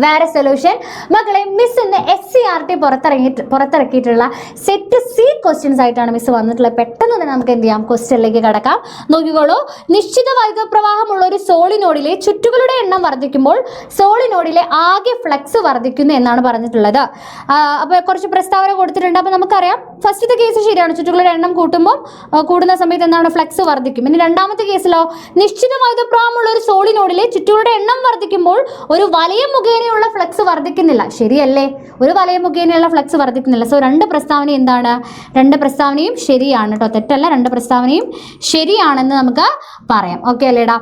വേറെ സൊല്യൂഷൻ. മക്കളെ മിസ് ഇന്ന് SCERT പുറത്തിറക്കിയിട്ടുള്ള സെറ്റ് C ക്വസ്റ്റ്യൻസ് ആയിട്ടാണ് മിസ് വന്നിട്ടുള്ളത്. പെട്ടെന്ന് തന്നെ നമുക്ക് എന്ത് ചെയ്യാം, ക്വസ്റ്റ്യനിലേക്ക് കടക്കാം. നോക്കിക്കോളൂ. നിശ്ചിത വൈദ്യുത പ്രവാഹമുള്ള ഒരു സോളിനോഡിലെ ചുറ്റുകളുടെ എണ്ണം വർദ്ധിക്കുമ്പോൾ സോളിനോഡിലെ ആകെ ഫ്ലക്സ് വർദ്ധിക്കുന്നു എന്നാണ് പറഞ്ഞിട്ടുള്ളത്. അപ്പോൾ കുറച്ച് പ്രസ്താവന കൊടുത്തിട്ടുണ്ട്. അപ്പോൾ നമുക്കറിയാം ഫസ്റ്റത്തെ കേസ് ശരിയാണ്, ചുറ്റുകളുടെ എണ്ണം കൂടുന്ന സമയത്ത് എന്താണ്, ഫ്ലക്സ് വർദ്ധിക്കും. ഇനി രണ്ടാമത്തെ കേസിലോ, നിശ്ചിത വൈദ്യുത പ്രവാഹമുള്ള ഒരു സോളിനോഡിലെ ചുറ്റുകളുടെ എണ്ണം വർദ്ധിക്കുമ്പോൾ ഒരു വലയം മുഖേനയുള്ള ഫ്ലക്സ് വർദ്ധിക്കുന്നില്ല. ശരിയല്ലേ, ഒരു വലയം മുഖേനയുള്ള ഫ്ലക്സ് വർദ്ധിക്കുന്നില്ല. സോ രണ്ട് പ്രസ്താവന എന്താണ്, രണ്ട് പ്രസ്താവനയും ശരിയാണ് കേട്ടോ, തെറ്റല്ല, രണ്ട് പ്രസ്താവനയും ശരിയാണെന്ന് നമുക്ക് പറയാം. ഓക്കെ അല്ലേടാ.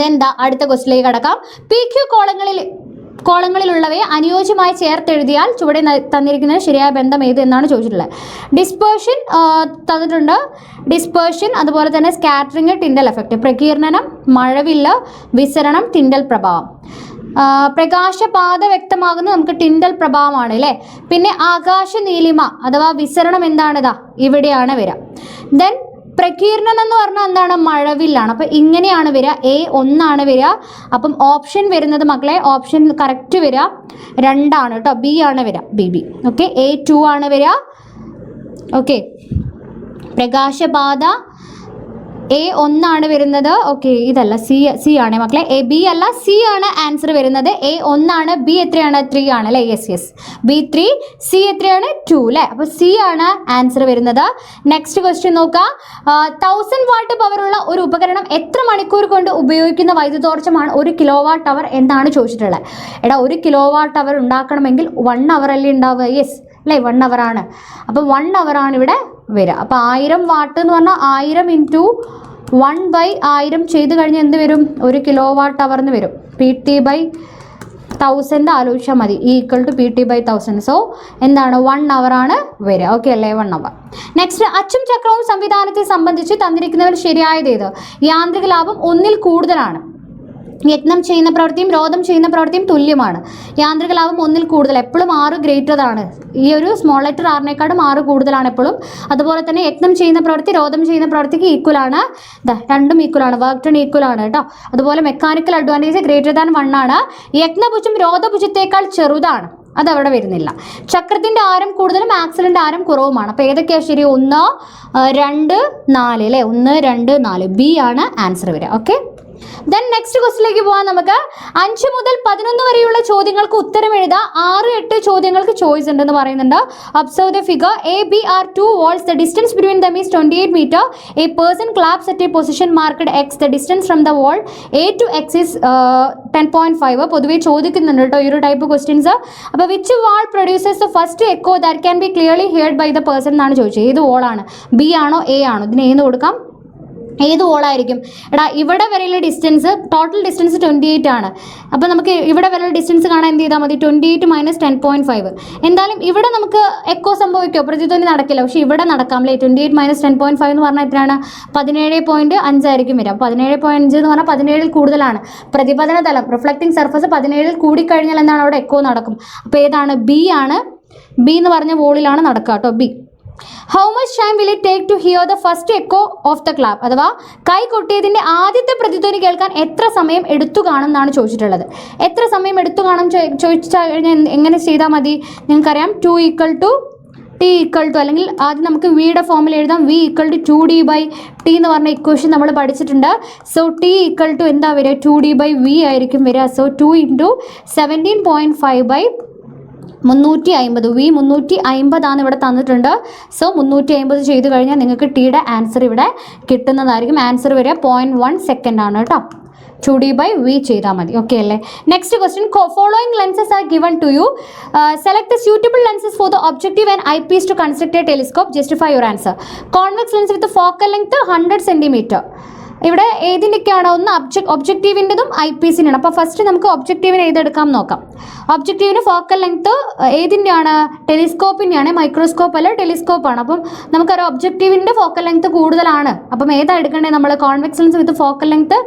എന്താ അടുത്ത ക്വസ്റ്റിലേക്ക് കടക്കാം. PQ കോളങ്ങളിലുള്ളവയെ അനുയോജ്യമായി ചേർത്തെഴുതിയാൽ ചുവടെ തന്നിരിക്കുന്ന ശരിയായ ബന്ധം ഏത് എന്നാണ് ചോദിച്ചിട്ടുള്ളത്. ഡിസ്പേർഷൻ തന്നിട്ടുണ്ട്. ഡിസ്പേർഷൻ, അതുപോലെ തന്നെ സ്കാറ്ററിങ്, ടിൻഡൽ എഫക്റ്റ്. പ്രകീർണനം, മഴവില്ല്, വിസരണം, ടിൻഡൽ പ്രഭാവം. പ്രകാശപാത വ്യക്തമാകുന്നത് നമുക്ക് ടിൻഡൽ പ്രഭാവമാണ് അല്ലേ. പിന്നെ ആകാശ നീലിമ അഥവാ വിസരണം എന്താണ്, ഇതാ ഇവിടെയാണ് വരിക. ദെൻ പ്രകീർണനം എന്ന് പറഞ്ഞാൽ എന്താണ്, മഴവില്ലാണ്. അപ്പം ഇങ്ങനെയാണ് വരിക, A1 വരിക. അപ്പം ഓപ്ഷൻ വരുന്നത് മക്കളെ, ഓപ്ഷൻ കറക്റ്റ് വരിക 2 ആണ് കേട്ടോ, B ആണ് വരിക, BB. ഓക്കെ, A2 ആണ് വരിക. ഓക്കെ, പ്രകാശപാത A1 ആണ് വരുന്നത്. ഓക്കെ, ഇതല്ല, C ആണ് മക്കളെ, B അല്ല, C ആണ് ആൻസർ വരുന്നത്. A1 ആണ്, B എത്രയാണ്, 3 ആണ് അല്ലേ. യെസ്, B3, C എത്രയാണ്, 2 അല്ലേ. അപ്പോൾ C ആണ് ആൻസർ വരുന്നത്. നെക്സ്റ്റ് ക്വസ്റ്റ്യൻ നോക്കാം. 1000 വാട്ട് പവറുള്ള ഒരു ഉപകരണം എത്ര മണിക്കൂർ കൊണ്ട് ഉപയോഗിക്കുന്ന വൈദ്യുതോർജ്ജമാണ് 1 കിലോവാട്ട് അവർ എന്നാണ് ചോദിച്ചിട്ടുള്ളത്. എടാ, 1 കിലോവാട്ട് അവർ ഉണ്ടാക്കണമെങ്കിൽ 1 അവർ അല്ലേ ഉണ്ടാവുക. യെസ് അല്ലേ, 1 അവർ ആണ്. അപ്പോൾ 1 അവർ ആണ് ഇവിടെ വരിക. അപ്പോൾ 1000 വാട്ട് എന്ന് പറഞ്ഞാൽ 1000 ഇൻറ്റു 1/1000 ചെയ്ത് കഴിഞ്ഞാൽ എന്ത് വരും, 1 കിലോവാട്ട് അവർ എന്ന് വരും. PT/1000 ആലോചിച്ചാൽ മതി, ഈക്വൽ ടു PT/1000. സോ എന്താണ്, 1 അവർ ആണ് വരിക. ഓക്കെ അല്ലേ, 1 അവർ. നെക്സ്റ്റ്, അച്ചും ചക്രവും സംവിധാനത്തെ സംബന്ധിച്ച് തന്നിരിക്കുന്നവർ ശരിയായത് ഏത്? യാന്ത്രിക ലാഭം 1-ൽ കൂടുതലാണ്. യത്നം ചെയ്യുന്ന പ്രവൃത്തിയും രോധം ചെയ്യുന്ന പ്രവൃത്തിയും തുല്യമാണ്. യാന്ത്രിക ലാഭം 1-ൽ കൂടുതൽ, എപ്പോഴും 6 ഗ്രേറ്റർ ആണ്. ഈ ഒരു സ്മോൾ ലെറ്റർ ആറിനേക്കാളും 6 കൂടുതലാണ് എപ്പോഴും. അതുപോലെ തന്നെ യത്നം ചെയ്യുന്ന പ്രവൃത്തി രോധം ചെയ്യുന്ന പ്രവൃത്തിക്ക് ഈക്വൽ ആണ്. രണ്ടും ഈക്വൽ ആണ്, വർക്ക് ടൺ ഈക്വൽ ആണ് കേട്ടോ. അതുപോലെ മെക്കാനിക്കൽ അഡ്വാൻറ്റേജ് >1 ആണ്. യത്നഭുജം രോധഭുജത്തേക്കാൾ ചെറുതാണ്, അതവിടെ വരുന്നില്ല. ചക്രത്തിൻ്റെ ആരം കൂടുതലും ആക്സിലിൻ്റെ ആരം കുറവുമാണ്. അപ്പോൾ ഏതൊക്കെയാണ് ശരി, 1, 2, 4 അല്ലേ, 1, 2, 4, B ആണ് ആൻസർ വരിക. ഓക്കെ, ദെൻ നെക്സ്റ്റ് ക്വസ്റ്റിലേക്ക് പോകാം നമുക്ക്. 5 മുതൽ 11 വരെയുള്ള ചോദ്യങ്ങൾക്ക് ഉത്തരം എഴുതാം. 6, 8 ചോദ്യങ്ങൾക്ക് ചോയ്സ് ഉണ്ടെന്ന് പറയുന്നുണ്ട്. Observe the figure. A, B are 2 walls. The distance between them is 28 meter. A person claps at a position marked X. The distance from the wall A to X is 10.5. പൊതുവേ ചോദിക്കുന്നുണ്ട് കേട്ടോ ഈ ഒരു type questions. അപ്പോൾ which wall produces the first echo that can be clearly heard by the person എന്നാണ് ചോദിച്ചത്. ഏത് വോളാണ്, B ആണോ A ആണോ? ഇതിന് ഏത് കൊടുക്കാം, ഏത് വോളായിരിക്കും? എടാ, ഇവിടെ വരെയുള്ള ഡിസ്റ്റൻസ്, ടോട്ടൽ ഡിസ്റ്റൻസ് 28 ആണ്. അപ്പോൾ നമുക്ക് ഇവിടെ വരെയുള്ള ഡിസ്റ്റൻസ് കാണാൻ എന്ത് ചെയ്താൽ മതി, 28 - 10.5. എന്തായാലും ഇവിടെ നമുക്ക് എക്കോ സംഭവിക്കുമോ, പ്രതിധ്വനി നടക്കില്ല. പക്ഷേ ഇവിടെ നടക്കാം അല്ലേ. 28 - 10.5 എന്ന് പറഞ്ഞാൽ എത്രയാണ്, 17.5 ആയിരിക്കും വരിക. 17.5 എന്ന് പറഞ്ഞാൽ 17-ൽ കൂടുതലാണ്. പ്രതിപതന തലം, റിഫ്ലക്റ്റിംഗ് സർഫസ് 17-ൽ കൂടിക്കഴിഞ്ഞാൽ എന്താണ്, അവിടെ എക്കോ നടക്കും. അപ്പോൾ ഏതാണ്, B ആണ്. B എന്ന് പറഞ്ഞ വോളിലാണ് നടക്കുക കേട്ടോ, B. How much time will it take to hear the first echo of the clap? അഥവാ കൈ കൊട്ടിയതിൻ്റെ ആദ്യത്തെ പ്രതിധ്വനി കേൾക്കാൻ എത്ര സമയം എടുത്തു കാണും എന്നാണ് ചോദിച്ചിട്ടുള്ളത്. എത്ര സമയം എടുത്തു കാണും ചോദിച്ചാൽ കഴിഞ്ഞാൽ എങ്ങനെ ചെയ്താൽ മതി, നിങ്ങൾക്കറിയാം. 2 = T = അല്ലെങ്കിൽ ആദ്യം നമുക്ക് വിയുടെ ഫോമിൽ എഴുതാം. V = 2D/T എന്ന് പറഞ്ഞ ഇക്വേഷൻ നമ്മൾ പഠിച്ചിട്ടുണ്ട്. സോ T = എന്താ വരിക, 2D/V ആയിരിക്കും വരിക. സോ 2 × 17.5/350. V 350 ആണ് ഇവിടെ തന്നിട്ടുണ്ട്. സോ 350 ചെയ്ത് കഴിഞ്ഞാൽ നിങ്ങൾക്ക് Tയുടെ ആൻസർ ഇവിടെ കിട്ടുന്നതായിരിക്കും. ആൻസർ വരിക 0.1 സെക്കൻഡ് ആണ് കേട്ടോ. 2D/V ചെയ്താൽ മതി. ഓക്കെ അല്ലേ. Next question. Following lenses are given to you. Select the suitable lenses for the objective and eyepiece to construct a telescope. Justify your answer. Convex lens with focal length 100 cm. ഇവിടെ ഏതിൻ്റെയൊക്കെയാണ്, ഒന്ന് ഒബ്ജക്റ്റീവിൻ്റെതും I പീസിൻ്റെയാണ്. അപ്പോൾ first നമുക്ക് ഒബ്ജക്റ്റീവിന് ഏതെടുക്കാം നോക്കാം. ഒബ്ജക്റ്റീവിന് focal length ഏതിൻ്റെയാണ്, ടെലിസ്കോപ്പിൻ്റെയാണ്. Microscope അല്ല, ടെലിസ്കോപ്പാണ്. അപ്പം നമുക്കറിയാം ഒബ്ജക്റ്റീവിൻ്റെ focal length കൂടുതലാണ്. അപ്പം ഏതാണ് എടുക്കേണ്ടത്, നമ്മൾ convex lens with focal length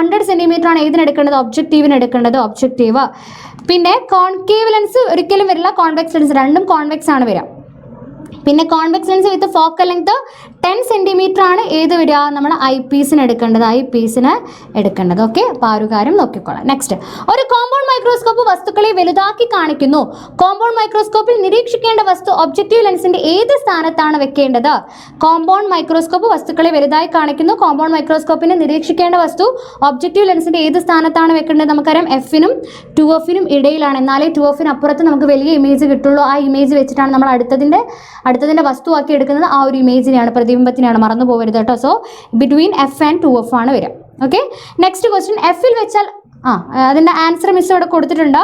100 cm ആണ് ഏതിനെടുക്കേണ്ടത്, ഒബ്ജക്റ്റീവിന് എടുക്കേണ്ടത്, ഒബ്ജക്റ്റീവ്. പിന്നെ കോൺകേവ് ലെൻസ് ഒരിക്കലും വരില്ല, കോൺവെക്സ് ലെൻസ്, രണ്ടും കോൺവെക്സ് ആണ് വരിക. പിന്നെ convex lens with focal length 10 centimetre ആണ് ഏത് വരിക, നമ്മൾ ഐ പീസിന് എടുക്കേണ്ടത്, ഓക്കെ. അപ്പോൾ ആ ഒരു കാര്യം നോക്കിക്കോളാം. നെക്സ്റ്റ്, ഒരു കോമ്പൗണ്ട് മൈക്രോസ്കോപ്പ് വസ്തുക്കളെ വലുതാക്കി കാണിക്കുന്നു. കോമ്പൗണ്ട് മൈക്രോസ്കോപ്പിൽ നിരീക്ഷിക്കേണ്ട വസ്തു ഒബ്ജക്റ്റീവ് ലെൻസിന്റെ ഏത് സ്ഥാനത്താണ് വെക്കേണ്ടത്? കോമ്പൗണ്ട് മൈക്രോസ്കോപ്പ് വസ്തുക്കളെ വലുതായി കാണിക്കുന്നു. കോമ്പൗണ്ട് മൈക്രോസ്കോപ്പിനെ നിരീക്ഷിക്കേണ്ട വസ്തു ഒബ്ജക്റ്റീവ് ലെൻസിന്റെ ഏത് സ്ഥാനത്താണ് വെക്കേണ്ടത്? നമുക്കറിയാം എഫിനും 2Fനും ഇടയിലാണ്. എന്നാലേ 2Fന് അപ്പുറത്ത് നമുക്ക് വലിയ ഇമേജ് കിട്ടുള്ളൂ. ആ ഇമേജ് വെച്ചിട്ടാണ് നമ്മൾ അടുത്തതിന്റെ വസ്തുവാക്കി എടുക്കുന്നത്. ആ ഒരു ഇമേജിനെയാണ്, പ്രതിബിംബത്തിനെയാണ്, മറന്നു പോകരുത് കേട്ടോ. So between F and 2F ആണ് വരിക. ഓക്കെ. നെക്സ്റ്റ് ക്വസ്റ്റ്യൻ, എഫിൽ വെച്ചാൽ അതിന്റെ ആൻസർ മിസ് ഇവിടെ കൊടുത്തിട്ടുണ്ട്.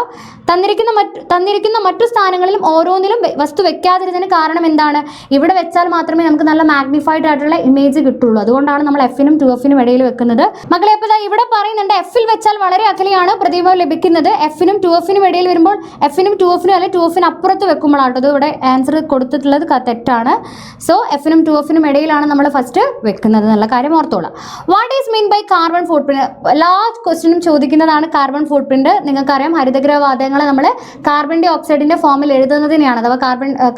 തന്നിരിക്കുന്ന മറ്റു സ്ഥാനങ്ങളിലും ഓരോന്നിലും വസ്തു വെക്കാതിരുന്നതിന് കാരണം എന്താണ്? ഇവിടെ വെച്ചാൽ മാത്രമേ നമുക്ക് നല്ല മാഗ്നിഫൈഡ് ആയിട്ടുള്ള ഇമേജ് കിട്ടുള്ളൂ. അതുകൊണ്ടാണ് നമ്മൾ എഫിനും 2Fനും ഇടയിൽ വെക്കുന്നത്. മക്കളെ, ഇപ്പോൾ ഇവിടെ പറയുന്നുണ്ട് എഫിൽ വെച്ചാൽ വളരെ അകലെയാണ് പ്രതിബിംബം ലഭിക്കുന്നത്. എഫിനും 2Fനും ഇടയിൽ വരുമ്പോൾ എഫിനും 2Fനും അല്ലെങ്കിൽ 2Fന് അപ്പുറത്ത് വെക്കുമ്പോഴാണ്. അത് ഇവിടെ ആൻസർ കൊടുത്തിട്ടുള്ളത് തെറ്റാണ്. സോ എഫിനും 2Fനും ഇടയിലാണ് നമ്മൾ ഫസ്റ്റ് വെക്കുന്നത് എന്നുള്ള കാര്യം ഓർത്തോളാം. What is mean by carbon footprint? എല്ലാ ക്വസ്റ്റ്യനും ചോദിക്കുന്നതാണ് കാർബൺ ഫുട് പ്രിന്റ്. നിങ്ങൾക്കറിയാം ഹരിതഗ്രഹവാതകങ്ങൾ നമ്മൾ കാർബൺ ഡൈ ഓക്സൈഡിന്റെ ഫോമിൽ എഴുതുന്നതിനെയാണ്, അഥവാ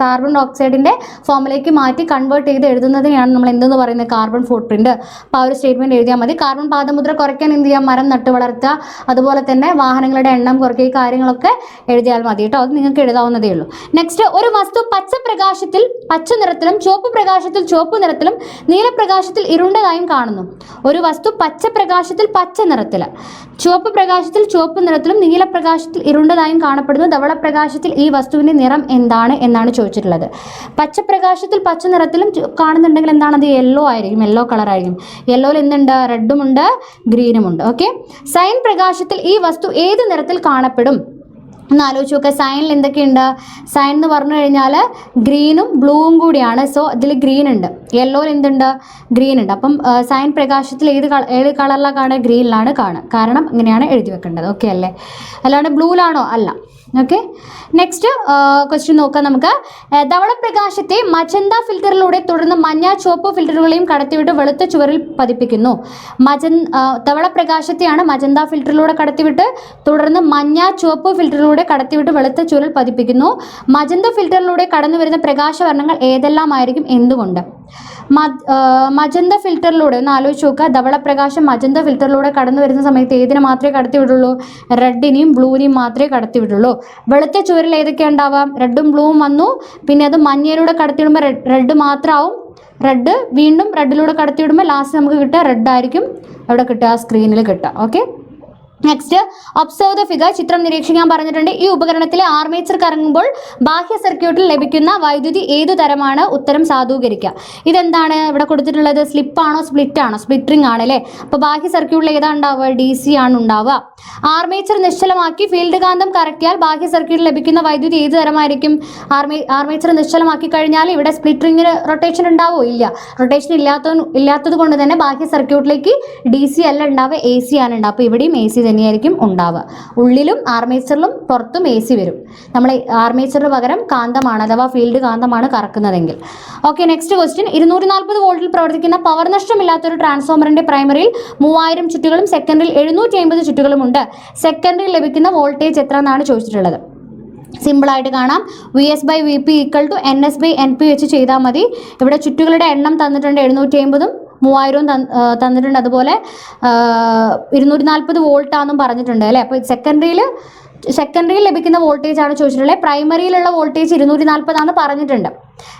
കാർബൺ ഡൈ ഓക്സൈഡിന്റെ ഫോമിലേക്ക് മാറ്റി കൺവേർട്ട് ചെയ്ത് എഴുതുന്നതിനെയാണ് നമ്മൾ എന്തെന്ന് പറയുന്നത്? കാർബൺ ഫുട് പ്രിന്റ്. അപ്പോൾ ആ ഒരു സ്റ്റേറ്റ്മെന്റ് എഴുതിയാൽ മതി. കാർബൺ പാദമുദ്ര കുറയ്ക്കാൻ എന്ത് ചെയ്യാം? മരം നട്ട് വളർത്തുക, അതുപോലെ തന്നെ വാഹനങ്ങളുടെ എണ്ണം കുറയ്ക്കുക, ഈ കാര്യങ്ങളൊക്കെ എഴുതിയാൽ മതി കേട്ടോ. അത് നിങ്ങൾക്ക് എഴുതാവുന്നതേ ഉള്ളൂ. നെക്സ്റ്റ്, ഒരു വസ്തു പച്ച പ്രകാശത്തിൽ പച്ച നിറത്തിലും ചുവപ്പ് പ്രകാശത്തിൽ ചുവപ്പ് നിറത്തിലും നീലപ്രകാശത്തിൽ ഇരുണ്ടതായും കാണുന്നു. ഒരു വസ്തു പച്ച പ്രകാശത്തിൽ പച്ച നിറത്തിൽ, ചുവപ്പ് പ്രകാശത്തിൽ ചുവപ്പ് നിറത്തിലും നീലപ്രകാശത്തിൽ ഇരുണ്ടതായും കാണപ്പെടുന്നു. ധവളപ്രകാശത്തിൽ ഈ വസ്തുവിന്റെ നിറം എന്താണ് എന്നാണ് ചോദിച്ചിട്ടുള്ളത്. പച്ചപ്രകാശത്തിൽ പച്ച നിറത്തിലും കാണുന്നുണ്ടെങ്കിൽ എന്താണ്? അത് യെല്ലോ ആയിരിക്കും, യെല്ലോ കളർ ആയിരിക്കും. യെല്ലോയിൽ എന്തുണ്ട്? റെഡും ഉണ്ട്, ഗ്രീനും ഉണ്ട്. ഓക്കെ. സൈൻ പ്രകാശത്തിൽ ഈ വസ്തു ഏത് നിറത്തിൽ കാണപ്പെടും ഒന്ന് ആലോചിച്ച് നോക്കുക. സൈനിൽ എന്തൊക്കെയുണ്ട്? സൈൻ എന്ന് പറഞ്ഞു കഴിഞ്ഞാൽ ഗ്രീനും ബ്ലൂവും കൂടിയാണ്. സോ ഇതിൽ ഗ്രീൻ ഉണ്ട്. യെല്ലോയിൽ എന്തുണ്ട്? ഗ്രീൻ ഉണ്ട്. അപ്പം സൈൻ പ്രകാശത്തിൽ ഏത് കളറിലാണ് കാണുക? ഗ്രീനിലാണ് കാണുക. കാരണം ഇങ്ങനെയാണ് എഴുതി വെക്കേണ്ടത്. ഓക്കെ അല്ലേ? അല്ലാണ്ട് ബ്ലൂവിലാണോ? അല്ല. ഓക്കെ. നെക്സ്റ്റ് ക്വസ്റ്റ്യൻ നോക്കാം നമുക്ക്. ധവളപ്രകാശത്തെ മജന്ത ഫിൽറ്ററിലൂടെ തുടർന്ന് മഞ്ഞ ചുവപ്പ് ഫിൽറ്ററുകളെയും കടത്തിവിട്ട് വെളുത്ത ചുവരിൽ പതിപ്പിക്കുന്നു. ധവളപ്രകാശത്തെയാണ് മജന്ത ഫിൽറ്ററിലൂടെ കടത്തിവിട്ട് തുടർന്ന് മഞ്ഞ ചുവപ്പ് ഫിൽറ്ററിലൂടെ കടത്തിവിട്ട് വെളുത്ത ചുവരിൽ പതിപ്പിക്കുന്നു. മജന്ത ഫിൽറ്ററിലൂടെ കടന്നു വരുന്ന പ്രകാശവർണ്ണങ്ങൾ ഏതെല്ലാമായിരിക്കും? എന്തുകൊണ്ട്? മജന്ത ഫിൽറ്ററിലൂടെ ഒന്ന് ആലോചിച്ച് നോക്കുക. ധവളപ്രകാശം മജന്ത ഫിൽറ്ററിലൂടെ കടന്നു വരുന്ന സമയത്ത് ഏതിനെ മാത്രമേ കടത്തിവിടുള്ളൂ? റെഡിനെയും ബ്ലൂവിനെയും മാത്രമേ കടത്തിവിടുള്ളൂ. വെളുത്ത ചുവരിൽ ഏതൊക്കെയാണ് ഉണ്ടാവാം? റെഡും ബ്ലൂവും വന്നു. പിന്നെ അത് മഞ്ഞയിലൂടെ കടത്തിവിടുമ്പോൾ റെഡ് മാത്രമാവും. റെഡ് വീണ്ടും റെഡിലൂടെ കടത്തിവിടുമ്പോൾ ലാസ്റ്റ് നമുക്ക് കിട്ടുക റെഡ് ആയിരിക്കും. എവിടെ കിട്ടുക? സ്ക്രീനിൽ കിട്ടുക. Okay. Next, observe the figure. ചിത്രം നിരീക്ഷിക്കാൻ പറഞ്ഞിട്ടുണ്ട്. ഈ ഉപകരണത്തിലെ ആർമേച്ചർ കറങ്ങുമ്പോൾ ബാഹ്യ സർക്യൂട്ടിൽ ലഭിക്കുന്ന വൈദ്യുതി ഏതു തരമാണ്? ഉത്തരം സാധൂകരിക്കുക. ഇതെന്താണ് ഇവിടെ കൊടുത്തിട്ടുള്ളത്? സ്ലിപ്പാണോ സ്പ്ലിറ്റ് ആണോ? സ്പ്ലിറ്ററിംഗ് ആണ് അല്ലേ? അപ്പോൾ ബാഹ്യ സർക്യൂട്ടിൽ ഏതാണ് ഉണ്ടാവുക? DC ആണ് ഉണ്ടാവുക. ആർമേച്ചർ നിശ്ചലമാക്കി ഫീൽഡ് കാന്തം കറക്കിയാൽ ബാഹ്യ സർക്യൂട്ടിൽ ലഭിക്കുന്ന വൈദ്യുതി ഏത് തരമായിരിക്കും? ആർമേച്ചർ നിശ്ചലമാക്കി കഴിഞ്ഞാൽ ഇവിടെ സ്പ്ലിറ്ററിംഗിന് റൊട്ടേഷൻ ഉണ്ടാവോ? ഇല്ല. റൊട്ടേഷൻ ഇല്ലാത്തത് കൊണ്ട് തന്നെ ബാഹ്യ സർക്യൂട്ടിലേക്ക് DC അല്ല ഉണ്ടാവുക, AC ആണ് ഉണ്ടാവുക. അപ്പോൾ ഇവിടെയും AC തന്നെയായിരിക്കും ഉണ്ടാവുക. ഉള്ളിലും ആർമേച്ചറിലും പുറത്തും AC വരും. നമ്മൾ ആർമേച്ചറിന് പകരം കാന്തമാണ്, അഥവാ ഫീൽഡ് കാന്തമാണ് കറക്കുന്നതെങ്കിൽ. ഓക്കെ. നെക്സ്റ്റ് ക്വസ്റ്റ്യൻ, 240 വോൾട്ടിൽ പ്രവർത്തിക്കുന്ന പവർ നഷ്ടമില്ലാത്തൊരു ട്രാൻസ്ഫോമറിന്റെ പ്രൈമറിയിൽ 3000 ചുറ്റുകളും സെക്കൻഡറിൽ 750 ചുറ്റുകളും ഉണ്ട്. സെക്കൻഡറിൽ ലഭിക്കുന്ന വോൾട്ടേജ് എത്ര എന്നാണ് ചോദിച്ചിട്ടുള്ളത്. സിമ്പിളായിട്ട് കാണാം. VS/VP = NS/NP വെച്ച് ചെയ്താൽ മതി. ഇവിടെ ചുറ്റുകളുടെ എണ്ണം തന്നിട്ടുണ്ട് 750ഉം 3000 തന്നിട്ടുണ്ട്. അതുപോലെ 240 വോൾട്ടാണെന്നും പറഞ്ഞിട്ടുണ്ട് അല്ലേ? അപ്പോൾ സെക്കൻഡറിയിൽ ലഭിക്കുന്ന വോൾട്ടേജ് ആണ് ചോദിച്ചിട്ടുള്ളത്. പ്രൈമറിയിലുള്ള വോൾട്ടേജ് 240 പറഞ്ഞിട്ടുണ്ട്.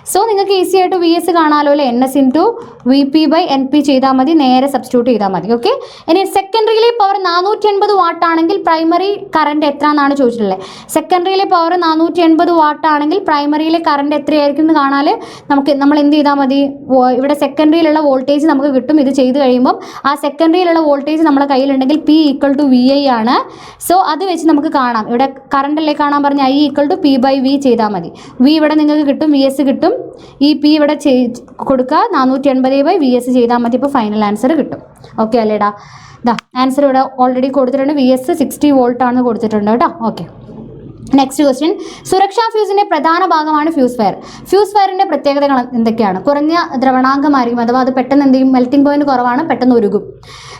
സോ നിങ്ങൾക്ക് ഈസി ആയിട്ട് VS കാണാമല്ലോ അല്ലേ? NS × VP/NP ചെയ്താൽ മതി, നേരെ സബ്സ്റ്റിറ്റ്യൂട്ട് ചെയ്താൽ മതി. ഓക്കെ. ഇനി സെക്കൻഡറിയിലെ പവർ 480 വാട്ട് ആണെങ്കിൽ പ്രൈമറി കറണ്ട് എത്ര എന്നാണ് ചോദിച്ചിട്ടുള്ളത്. സെക്കൻഡറിയിലെ പവർ 480 വാട്ട് ആണെങ്കിൽ പ്രൈമറിയിലെ കറണ്ട് എത്രയായിരിക്കും എന്ന് കാണാൻ നമ്മൾ എന്ത് ചെയ്താൽ മതി? ഇവിടെ സെക്കൻഡറിയിലുള്ള വോൾട്ടേജ് നമുക്ക് കിട്ടും. ഇത് ചെയ്ത് കഴിയുമ്പം ആ സെക്കൻഡറിയിലുള്ള വോൾട്ടേജ് നമ്മുടെ കയ്യിലുണ്ടെങ്കിൽ P = VI ആണ്. സോ അത് വെച്ച് നമുക്ക് കാണാം. ഇവിടെ കറണ്ട് അല്ലേ കാണാൻ പറഞ്ഞ I = P/V ചെയ്താൽ മതി. V ഇവിടെ നിങ്ങൾക്ക് കിട്ടും, VS കിട്ടും. ഈ P ഇവിടെ കൊടുക്കുക, 480/VS ചെയ്താൽ മതി. ഇപ്പോൾ ഫൈനൽ ആൻസർ കിട്ടും. ഓക്കെ അല്ലേടാ? ആൻസർ ഇവിടെ ഓൾറെഡി കൊടുത്തിട്ടുണ്ട്. VS 60 വോൾട്ട് ആണ് കൊടുത്തിട്ടുണ്ട് കേട്ടോ. ഓക്കെ. നെക്സ്റ്റ് ക്വസ്റ്റ്യൻ, സുരക്ഷാ ഫ്യൂസിന്റെ പ്രധാന ഭാഗമാണ് ഫ്യൂസ് ഫയർ. ഫ്യൂസ് ഫയറിന്റെ പ്രത്യേകതകൾ എന്തൊക്കെയാണ്? കുറഞ്ഞ ദ്രവണാങ്കമായിരിക്കും, അഥവാ അത് പെട്ടെന്ന് എന്ത് ചെയ്യും, മെൽറ്റിംഗ് പോയിന്റ് കുറവാണ്, പെട്ടെന്ന് ഉരുകും.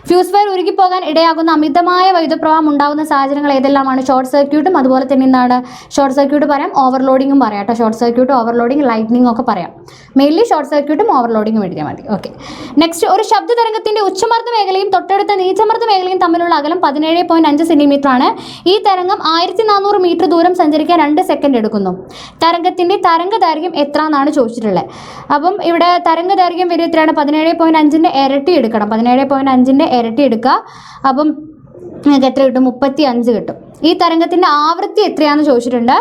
ഫ്യൂസ് ഫയർ ഉരുകിപ്പോകാൻ ഇടയാകുന്ന അമിതമായ വൈദ്യുതപ്രവാഹം ഉണ്ടാകുന്ന സാഹചര്യങ്ങൾ ഏതെല്ലാമാണ്? ഷോർട്ട് സർക്യൂട്ടും അതുപോലെ തന്നെ എന്താണ്, ഷോർട്ട് സർക്യൂട്ട് പറയാം, ഓവർലോഡിങ്ങും പറയാം കേട്ടോ. ഷോർട്ട് സർക്യൂട്ട്, ഓവർലോഡിങ്, ലൈറ്റ്നിങ് ഒക്കെ പറയാം. മെയിൻലി ഷോർട്ട് സർക്യൂട്ടും ഓവർലോഡിങ്ങും എഴുതിയാൽ മതി. ഓക്കെ. നെക്സ്റ്റ്, ഒരു ശബ്ദ തരംഗത്തിന്റെ ഉച്ചമർദ്ദ മേഖലയും തൊട്ടടുത്ത നീച്ചമർദ്ദ മേഖലയും തമ്മിലുള്ള അകലം 17.5 സെന്റിമീറ്റർ ആണ്. ഈ തരംഗം 1400 മീറ്റർ ദൂരം സഞ്ചരിക്കാൻ 2 സെക്കൻഡ് എടുക്കുന്നു. തരംഗത്തിന്റെ തരംഗദൈർഘ്യം എത്ര എന്നാണ് ചോദിച്ചിട്ടുള്ളത്. അപ്പം ഇവിടെ തരംഗദൈർഘ്യം വരെ എത്രയാണ്? 17.5ന്റെ ഇരട്ടി എടുക്കണം. 17.5ന്റെ ഇരട്ടി എടുക്കുക. അപ്പം നിങ്ങൾക്ക് എത്ര കിട്ടും? 35 കിട്ടും. ഈ തരംഗത്തിന്റെ ആവൃത്തി എത്രയാണെന്ന് ചോദിച്ചിട്ടുണ്ട്.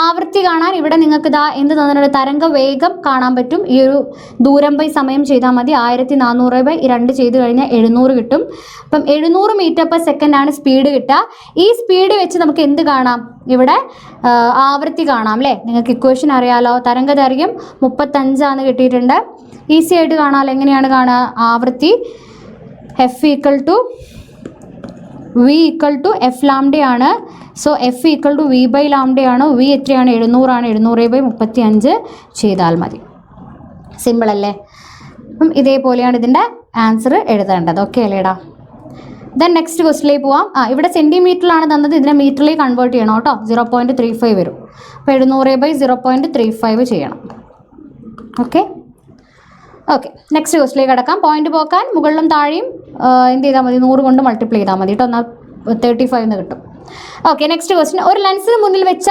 ആവൃത്തി കാണാൻ ഇവിടെ നിങ്ങൾക്ക് ഇതാ എന്ത് തന്നിട്ടുണ്ട്? തരംഗ വേഗം കാണാൻ പറ്റും. ഈ ഒരു ദൂരം ബൈ സമയം ചെയ്താൽ മതി. 1400/2 ചെയ്ത് കഴിഞ്ഞാൽ 700 കിട്ടും. അപ്പം 700 മീറ്റർ പെർ സെക്കൻഡ് ആണ് സ്പീഡ് കിട്ടുക. ഈ സ്പീഡ് വെച്ച് നമുക്ക് എന്ത് കാണാം? ഇവിടെ ആവൃത്തി കാണാം അല്ലേ? നിങ്ങൾക്ക് ഇക്വേഷൻ അറിയാലോ. തരംഗദൈർഘ്യം 35 കിട്ടിയിട്ടുണ്ട്. ഈസി ആയിട്ട് കാണാമല്ലോ. എങ്ങനെയാണ് കാണുക? ആവൃത്തി F = V = F ലാംഡയാണ്. സോ F = V/λ ആണ്. V എത്രയാണ്? 700 ആണ്. 700/35 ചെയ്താൽ മതി. സിമ്പിൾ അല്ലേ? അപ്പം ഇതേപോലെയാണ് ഇതിൻ്റെ ആൻസർ എഴുതേണ്ടത്. ഓക്കെ അല്ലേടാ? ദെൻ നെക്സ്റ്റ് ക്വസ്റ്റിലേക്ക് പോവാം. ഇവിടെ സെൻറ്റിമീറ്ററിലാണ് തന്നത്, ഇതിനെ മീറ്ററിലേക്ക് കൺവേർട്ട് ചെയ്യണം കേട്ടോ. 0.35 വരും. അപ്പോൾ 700/0.35 ചെയ്യണം. ഓക്കെ. നെക്സ്റ്റ് ക്വസ്റ്റിലേക്ക് കിടക്കാം. പോയിന്റ് പോക്കാൻ മുകളിലും താഴെയും എന്ത് ചെയ്താൽ മതി? 100 കൊണ്ട് മൾട്ടിപ്ലൈ ചെയ്താൽ മതി കേട്ടോ. എന്നാൽ 35 കിട്ടും. ഓക്കെ. നെക്സ്റ്റ് ക്വസ്റ്റ്യൻ, ഒരു ലെൻസിന് മുന്നിൽ വെച്ച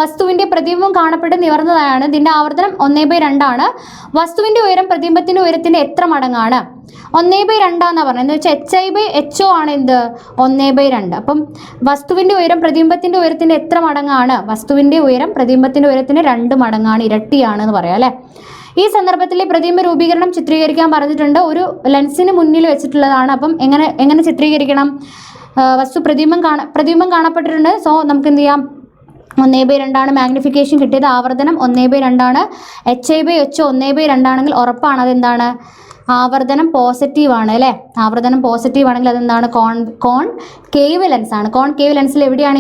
വസ്തുവിന്റെ പ്രതിബിംബം കാണപ്പെട്ട് നിവർന്നതാണ്. ഇതിന്റെ ആവർത്തനം 1/2 ആണ്. വസ്തുവിന്റെ ഉയരം പ്രതിബിംബത്തിന്റെ ഉയരത്തിന്റെ എത്ര മടങ്ങാണ്? 1/2 എന്നാണ് പറഞ്ഞത്. എന്ന് വെച്ചാൽ HI/HO ആണ് എന്ത്? 1/2. അപ്പം വസ്തുവിന്റെ ഉയരം പ്രതിബിംബത്തിന്റെ ഉയരത്തിന്റെ എത്ര മടങ്ങാണ്? വസ്തുവിന്റെ ഉയരം പ്രതിബിംബത്തിന്റെ ഉയരത്തിന്റെ 2 മടങ്ങാണ്, ഇരട്ടിയാണ് എന്ന് പറയാം അല്ലേ? ഈ സന്ദർഭത്തിൽ പ്രതിബിംബ രൂപീകരണം ചിത്രീകരിക്കാൻ പറഞ്ഞിട്ടുണ്ട്. ഒരു ലെൻസിന് മുന്നിൽ വെച്ചിട്ടുള്ളതാണ്. അപ്പം എങ്ങനെ ചിത്രീകരിക്കണം? വസ്തു പ്രതിബിംബം കാണപ്പെട്ടിട്ടുണ്ട്. സോ നമുക്ക് എന്ത് ചെയ്യാം? 1/2 ആണ് മാഗ്നിഫിക്കേഷൻ കിട്ടിയത്. ആവർത്തനം 1/2 ആണ്. HI/HO 1/2 ആണെങ്കിൽ ഉറപ്പാണ് അതെന്താണ്? ആവർത്തനം പോസിറ്റീവ് ആണ് അല്ലേ? ആവർത്തനം പോസിറ്റീവ് ആണെങ്കിൽ അതെന്താണ്? കോൺകേവ് ലെൻസ് ആണ്. കോൺകേവ് ലെൻസിൽ എവിടെയാണ്